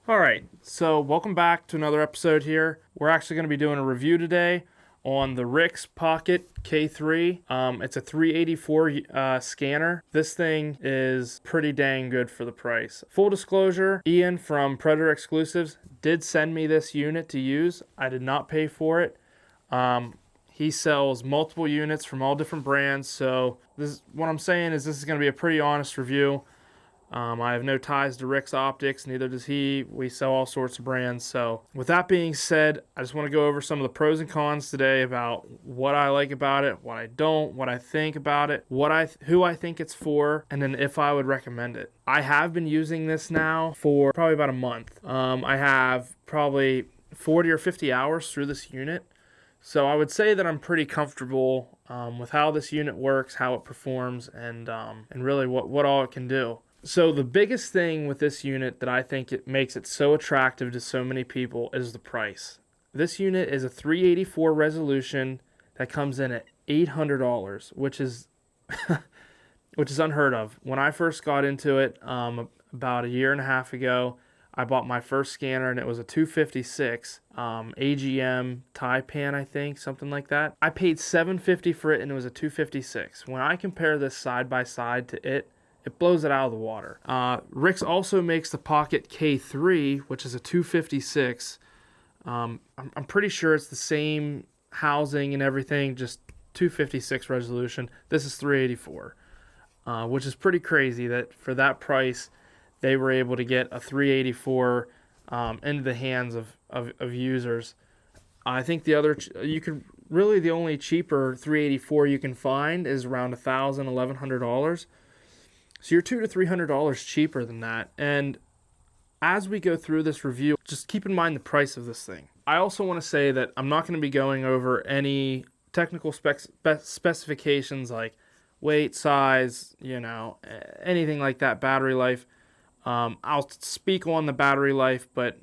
Alright, so welcome back to another episode here. We're actually going to be doing a review today on the Rix Pocket K3. It's a 384 scanner. This thing is pretty dang good for the price. Full disclosure, Ian from Predator Exclusives did send me this unit to use. I did not pay for it. He sells multiple units from all different brands, so what I'm saying is this is going to be a pretty honest review. I have no ties to Rix Optics, neither does he. We sell all sorts of brands. So with that being said, I just want to go over some of the pros and cons today about what I like about it, what I don't, what I think about it, who I think it's for, and then if I would recommend it. I have been using this now for probably about a month. I have probably 40 or 50 hours through this unit. So I would say that I'm pretty comfortable with how this unit works, how it performs, and really what all it can do. So the biggest thing with this unit that I think it makes it so attractive to so many people is the price. This unit is a 384 resolution that comes in at $800, which is which is unheard of. When I first got into it about a year and a half ago, I bought my first scanner and it was a 256 AGM Taipan, I think, something like that. I paid $750 for it and it was a 256. When I compare this side by side to it blows it out of the water. Rix also makes the Pocket K3, which is a 256. I'm pretty sure it's the same housing and everything, just 256 resolution. This is 384, which is pretty crazy that for that price, they were able to get a 384 into the hands of users. I think the only cheaper 384 you can find is around $1,000, $1,100. So you're $200 to $300 cheaper than that. And as we go through this review, just keep in mind the price of this thing. I also want to say that I'm not going to be going over any technical specifications like weight, size, anything like that, battery life. I'll speak on the battery life, but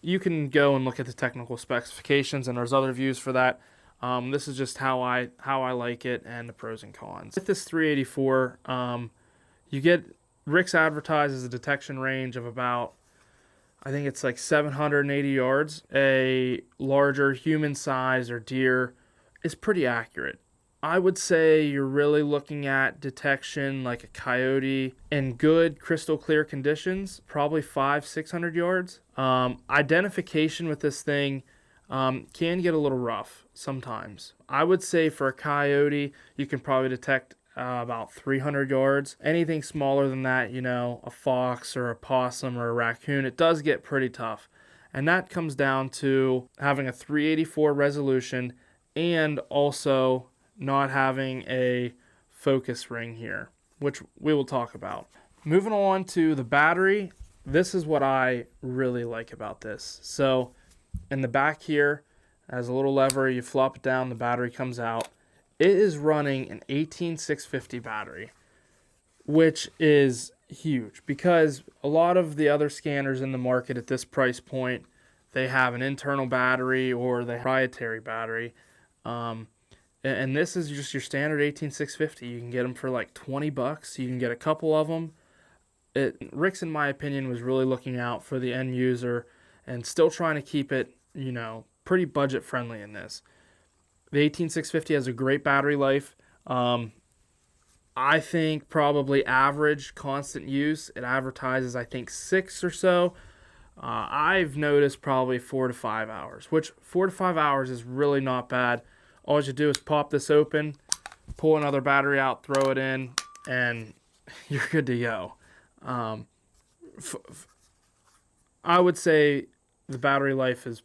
you can go and look at the technical specifications, and there's other views for that. This is just how I like it and the pros and cons. With this 384, you get Rix advertises a detection range of about, I think it's like 780 yards. A larger human size or deer is pretty accurate. I would say you're really looking at detection like a coyote in good crystal clear conditions, probably 500-600 yards. Identification with this thing can get a little rough sometimes. I would say for a coyote, you can probably detect about 300 yards. Anything smaller than that, a fox or a possum or a raccoon, it does get pretty tough. And that comes down to having a 384 resolution and also not having a focus ring here, which we will talk about. Moving on to the battery, this is what I really like about this. So in the back here, as a little lever, you flop it down, the battery comes out. It is running an 18650 battery, which is huge because a lot of the other scanners in the market at this price point, they have an internal battery or the proprietary battery. And this is just your standard 18650. You can get them for like $20. You can get a couple of them. Rix, in my opinion, was really looking out for the end user and still trying to keep it, pretty budget friendly in this. The 18650 has a great battery life. I think probably average constant use. It advertises, I think, 6 or so. I've noticed probably 4 to 5 hours, which 4 to 5 hours is really not bad. All you do is pop this open, pull another battery out, throw it in, and you're good to go. I would say the battery life is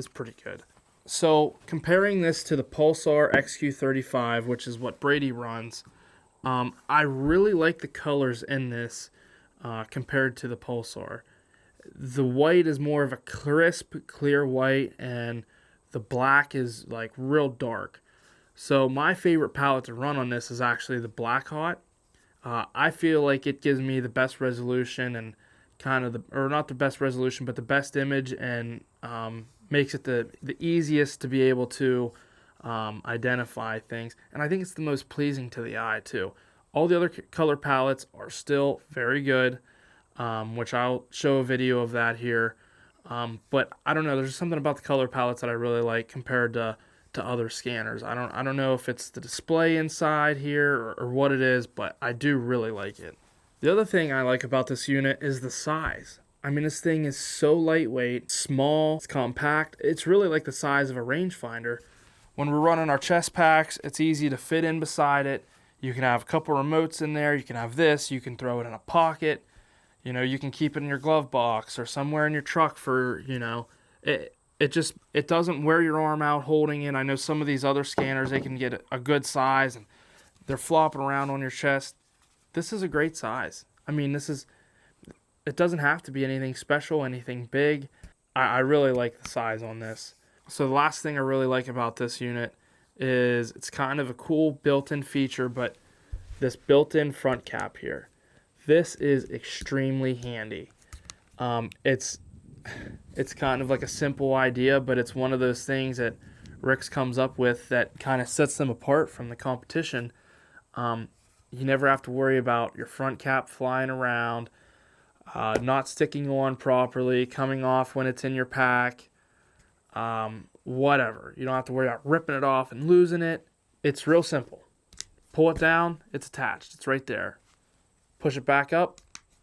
pretty good. So comparing this to the Pulsar XQ35, which is what Brady runs, I really like the colors in this compared to the Pulsar. The white is more of a crisp, clear white, and the black is like real dark. So my favorite palette to run on this is actually the Black Hot. I feel like it gives me the best resolution and or not the best resolution, but the best image, and makes it the easiest to be able to identify things. And I think it's the most pleasing to the eye too. All the other color palettes are still very good. which I'll show a video of that here. But I don't know. There's just something about the color palettes that I really like compared to other scanners. I don't know if it's the display inside here or what it is, but I do really like it. The other thing I like about this unit is the size. I mean, this thing is so lightweight, small, it's compact. It's really like the size of a rangefinder. When we're running our chest packs, it's easy to fit in beside it. You can have a couple remotes in there. You can have this. You can throw it in a pocket. You know, you can keep it in your glove box or somewhere in your truck for, you know, it doesn't wear your arm out holding it. I know some of these other scanners, they can get a good size and they're flopping around on your chest. This is a great size. I mean, it doesn't have to be anything special, anything big. I really like the size on this. So the last thing I really like about this unit is it's kind of a cool built-in feature, but this built-in front cap here. This is extremely handy. It's kind of like a simple idea, but it's one of those things that Rick's comes up with that kind of sets them apart from the competition. You never have to worry about your front cap flying around, not sticking on properly, coming off when it's in your pack, whatever. You don't have to worry about ripping it off and losing it. It's real simple. Pull it down, it's attached. It's right there. Push it back up,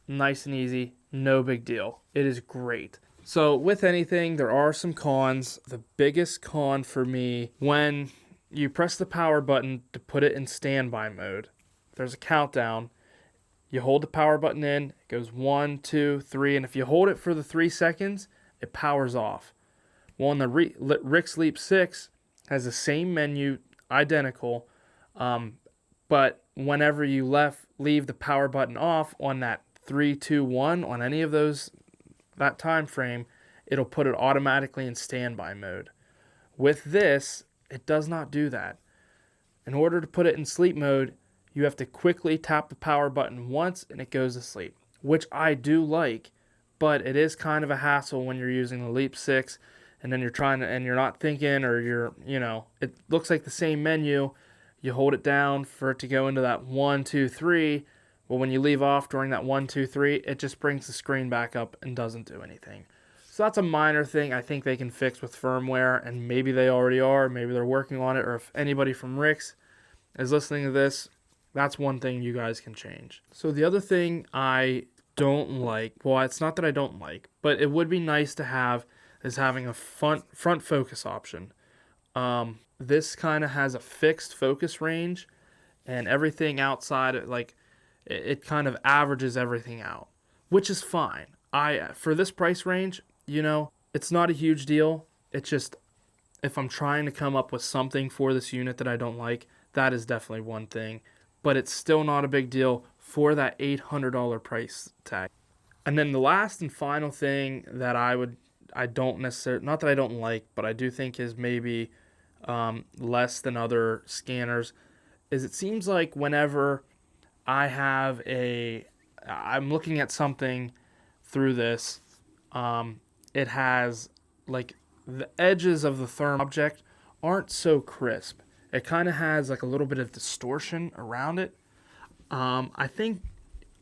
nice and easy, no big deal. It is great. So with anything, there are some cons. The biggest con for me, when you press the power button to put it in standby mode, there's a countdown. You hold the power button in, it goes 1, 2, 3, and if you hold it for the 3 seconds, it powers off. Well, the Rick's Leap 6 has the same menu, identical, but whenever you leave the power button off on that 3, 2, 1, on any of those, that time frame, it'll put it automatically in standby mode. With this, it does not do that. In order to put it in sleep mode, you have to quickly tap the power button once and it goes to sleep, which I do like, but it is kind of a hassle when you're using the Leap 6 and then you're not thinking, or it looks like the same menu. You hold it down for it to go into that 1, 2, 3. Well, when you leave off during that 1, 2, 3, it just brings the screen back up and doesn't do anything. So that's a minor thing I think they can fix with firmware, and maybe they already are. Maybe they're working on it, or if anybody from Rick's is listening to this, that's one thing you guys can change. So the other thing I don't like, well, it's not that I don't like, but it would be nice to have, is having a front focus option. This kind of has a fixed focus range, and everything outside, it kind of averages everything out, which is fine. For this price range, it's not a huge deal. It's just, if I'm trying to come up with something for this unit that I don't like, that is definitely one thing. But it's still not a big deal for that $800 price tag. And then the last and final thing that I don't necessarily, not that I don't like, but I do think is maybe less than other scanners, is it seems like whenever I'm looking at something through this, it has, like, the edges of the thermal object aren't so crisp. It kind of has like a little bit of distortion around it. I think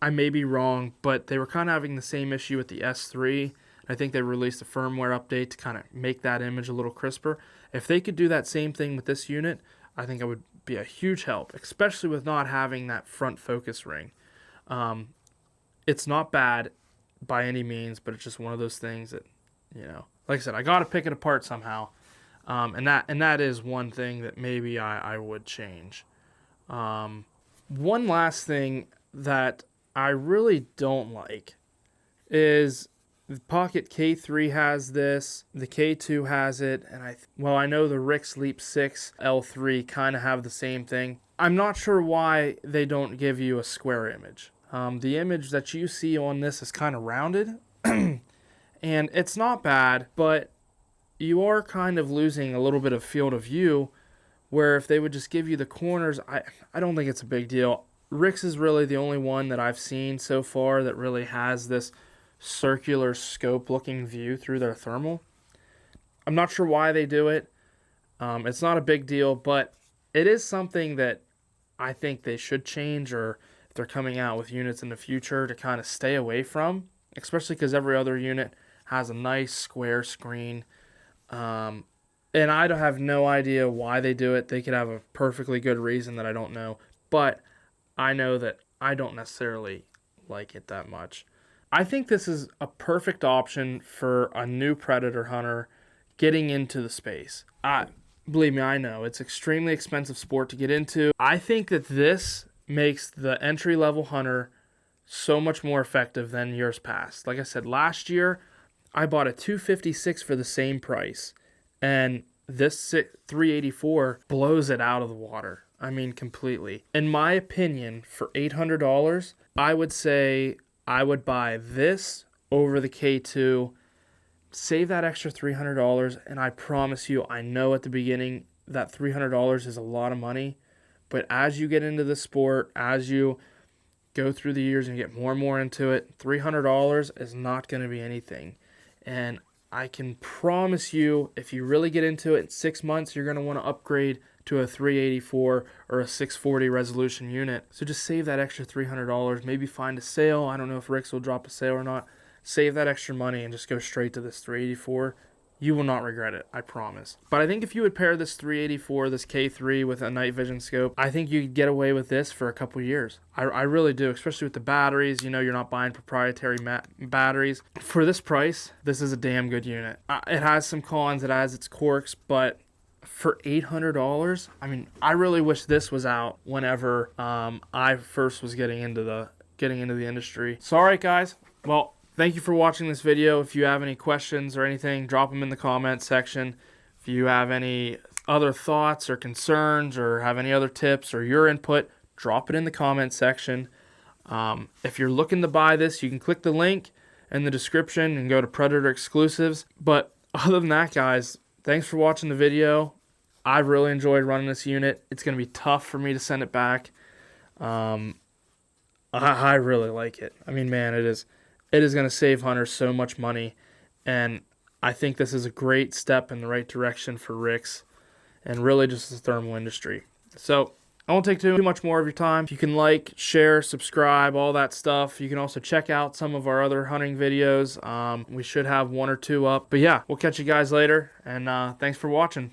I may be wrong, but they were kind of having the same issue with the S3. I think they released a firmware update to kind of make that image a little crisper. If they could do that same thing with this unit, I think it would be a huge help, especially with not having that front focus ring. It's not bad by any means, but it's just one of those things that, like I said, I got to pick it apart somehow. And that is one thing that maybe I would change. One last thing that I really don't like is the Pocket K3 has this, the K2 has it, and I know the Rick's Leap 6 L3 kind of have the same thing. I'm not sure why they don't give you a square image. The image that you see on this is kind of rounded, and it's not bad, but you are kind of losing a little bit of field of view, where if they would just give you the corners, I don't think it's a big deal. Rick's is really the only one that I've seen so far that really has this circular scope looking view through their thermal. I'm not sure why they do it. It's not a big deal, but it is something that I think they should change, or if they're coming out with units in the future to kind of stay away from, especially because every other unit has a nice square screen. And I don't have no idea why they do it. They could have a perfectly good reason that I don't know, but I know that I don't necessarily like it that much. I think this is a perfect option for a new predator hunter getting into the space. Believe me, I know it's extremely expensive sport to get into. I think that this makes the entry-level hunter so much more effective than years past. Like I said, last year I bought a 256 for the same price, and this 384 blows it out of the water. I mean, completely. In my opinion, for $800, I would say I would buy this over the K2, save that extra $300, and I promise you, I know at the beginning that $300 is a lot of money, but as you get into the sport, as you go through the years and get more and more into it, $300 is not going to be anything. And I can promise you, if you really get into it in 6 months, you're going to want to upgrade to a 384 or a 640 resolution unit. So just save that extra $300. Maybe find a sale. I don't know if Rick's will drop a sale or not. Save that extra money and just go straight to this 384. You will not regret it, I promise. But I think if you would pair this 384, this K3 with a night vision scope, I think you could get away with this for a couple years. I really do, especially with the batteries. You know, you're not buying proprietary batteries. For this price, this is a damn good unit. It has some cons, it has its quirks, but for $800, I mean, I really wish this was out whenever I first was getting into the industry. So, all right, guys. Well, thank you for watching this video. If you have any questions or anything, drop them in the comments section. If you have any other thoughts or concerns or have any other tips or your input, drop it in the comments section. If you're looking to buy this, you can click the link in the description and go to Predator Exclusives. But other than that, guys, thanks for watching the video. I've really enjoyed running this unit. It's going to be tough for me to send it back. I really like it. I mean, man, it is going to save hunters so much money, and I think this is a great step in the right direction for Rick's and really just the thermal industry. So I won't take too much more of your time. If you can like, share, subscribe, all that stuff. You can also check out some of our other hunting videos. We should have 1 or 2 up. But yeah, we'll catch you guys later, and thanks for watching.